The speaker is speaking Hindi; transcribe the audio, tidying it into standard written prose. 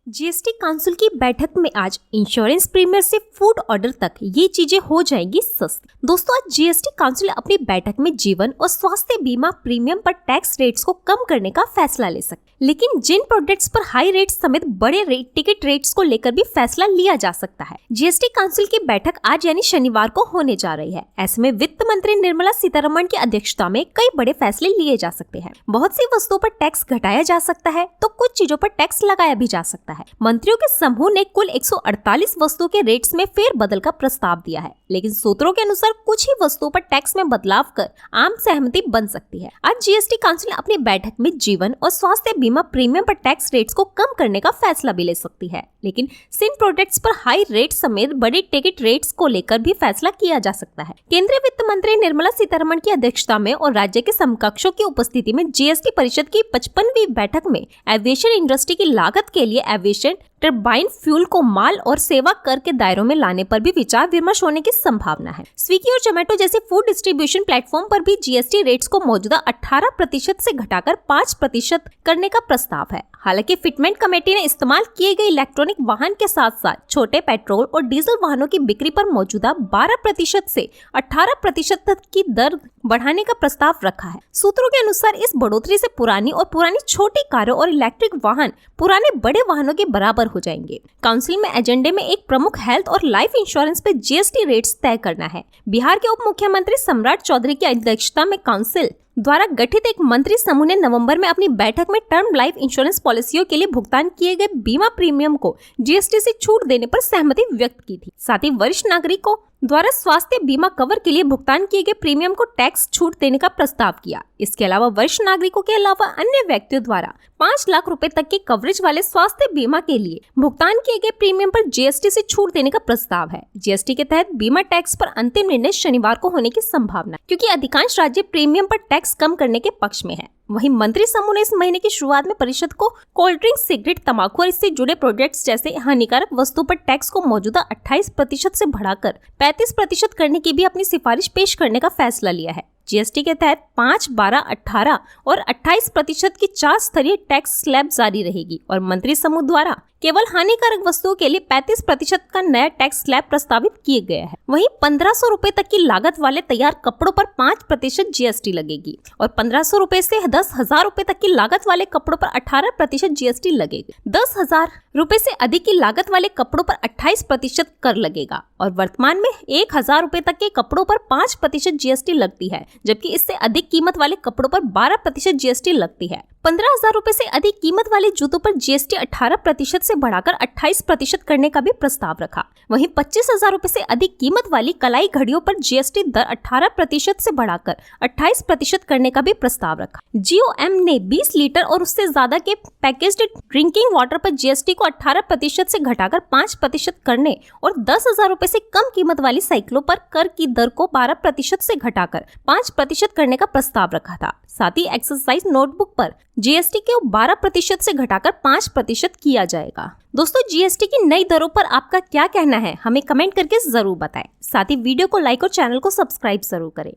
जीएसटी काउंसिल की बैठक में आज इंश्योरेंस प्रीमियर से फूड ऑर्डर तक ये चीजें हो जाएंगी सस्ती। दोस्तों, आज जीएसटी काउंसिल अपनी बैठक में जीवन और स्वास्थ्य बीमा प्रीमियम पर टैक्स रेट्स को कम करने का फैसला ले सकते, लेकिन जिन प्रोडक्ट्स पर हाई रेट्स समेत बड़े टिकट रेट्स को लेकर भी फैसला लिया जा सकता है। जीएसटी काउंसिल की बैठक आज यानी शनिवार को होने जा रही है। ऐसे में वित्त मंत्री निर्मला सीतारमण की अध्यक्षता में कई बड़े फैसले लिए जा सकते हैं। बहुत सी वस्तुओं पर टैक्स घटाया जा सकता है तो कुछ चीजों पर टैक्स लगाया भी जा सकता है। मंत्रियों के समूह ने कुल 148 वस्तुओं के रेट्स में फेरबदल का प्रस्ताव दिया है, लेकिन सूत्रों के अनुसार कुछ ही वस्तुओं पर टैक्स में बदलाव कर आम सहमति बन सकती है। आज जीएसटी काउंसिल अपनी बैठक में जीवन और स्वास्थ्य बीमा प्रीमियम पर टैक्स रेट्स को कम करने का फैसला भी ले सकती है, लेकिन जिन प्रोडक्ट्स पर हाई रेट समेत बड़े टिकट रेट्स को लेकर भी फैसला किया जा सकता है। केंद्रीय वित्त मंत्री निर्मला सीतारमण की अध्यक्षता में और राज्य के समकक्षों की उपस्थिति में जीएसटी परिषद की 55वीं बैठक में एविएशन इंडस्ट्री की लागत के लिए एविएशन टरबाइन फ्यूल को माल और सेवा कर के दायरों में लाने पर भी विचार विमर्श होने की संभावना है। स्विगी और जोमेटो जैसे फूड डिस्ट्रीब्यूशन प्लेटफॉर्म पर भी जीएसटी रेट्स को मौजूदा 18% से घटाकर 5% करने का प्रस्ताव है। हालांकि फिटमेंट कमेटी ने इस्तेमाल किए गए इलेक्ट्रॉनिक वाहन के साथ साथ छोटे पेट्रोल और डीजल वाहनों की बिक्री पर मौजूदा 12% से 18% तक की दर बढ़ाने का प्रस्ताव रखा है। सूत्रों के अनुसार इस बढ़ोतरी से पुरानी छोटी कारों और इलेक्ट्रिक वाहन पुराने बड़े वाहनों के बराबर हो जाएंगे। काउंसिल में एजेंडे में एक प्रमुख हेल्थ और लाइफ इंश्योरेंस पे जीएसटी रेट्स तय करना है। बिहार के उप मुख्यमंत्री सम्राट चौधरी की अध्यक्षता में काउंसिल द्वारा गठित एक मंत्री समूह ने नवंबर में अपनी बैठक में टर्म लाइफ इंश्योरेंस पॉलिसियों के लिए भुगतान किए गए बीमा प्रीमियम को जीएसटी से छूट देने पर सहमति व्यक्त की थी। साथ ही वरिष्ठ नागरिकों द्वारा स्वास्थ्य बीमा कवर के लिए भुगतान किए गए प्रीमियम को टैक्स छूट देने का प्रस्ताव किया। इसके अलावा वरिष्ठ नागरिकों के अलावा अन्य व्यक्तियों द्वारा 5 लाख रुपए तक के कवरेज वाले स्वास्थ्य बीमा के लिए भुगतान किए गए प्रीमियम पर जीएसटी से छूट देने का प्रस्ताव है। जीएसटी के तहत बीमा टैक्स पर अंतिम निर्णय शनिवार को होने की संभावना, क्योंकि अधिकांश राज्य प्रीमियम पर टैक्स कम करने के पक्ष में है। वहीं मंत्री समूह ने इस महीने की शुरुआत में परिषद को कोल्ड ड्रिंक, सिगरेट, तंबाकू और इससे जुड़े प्रोडक्ट्स जैसे हानिकारक वस्तुओं पर टैक्स को मौजूदा 28% से बढ़ाकर 35% करने की भी अपनी सिफारिश पेश करने का फैसला लिया है। जीएसटी के तहत 5, 12, 18 और 28% की 4 स्तरीय टैक्स स्लैब जारी रहेगी और मंत्री समूह द्वारा केवल हानिकारक वस्तुओं के लिए 35% का नया टैक्स स्लैब प्रस्तावित किए गया है। वहीं 1500 रुपए तक की लागत वाले तैयार कपड़ों पर 5% जीएसटी लगेगी और 1500 रुपए से 10,000 रुपए तक की लागत वाले कपड़ों पर 18% जीएसटी लगेगी। 10,000 रुपए से अधिक की लागत वाले कपड़ों पर 28% कर लगेगा और वर्तमान में 1,000 रुपए तक के कपड़ों पर 5% जीएसटी लगती है, जबकि इससे अधिक कीमत वाले कपड़ों पर 12% जीएसटी लगती है। 15,000 रुपए से अधिक कीमत वाले जूतों पर जीएसटी 18% से बढ़ाकर 28% करने का भी प्रस्ताव रखा। वहीं 25,000 रुपए से अधिक कीमत वाली कलाई घड़ियों पर जीएसटी दर 18% से बढ़ाकर 28% करने का भी प्रस्ताव रखा। जीओएम ने 20 लीटर और उससे ज्यादा के पैकेज्ड ड्रिंकिंग वाटर पर जीएसटी को 18% से घटाकर 5% करने और 10,000 रुपए से कम कीमत वाली साइकिलों पर कर की दर को 12% से घटाकर 5% करने का प्रस्ताव रखा था। साथ ही एक्सरसाइज नोटबुक पर जीएसटी को 12% से घटाकर 5% किया जाएगा। दोस्तों, जीएसटी की नई दरों पर आपका क्या कहना है, हमें कमेंट करके जरूर बताएं। साथ ही वीडियो को लाइक और चैनल को सब्सक्राइब जरूर करें।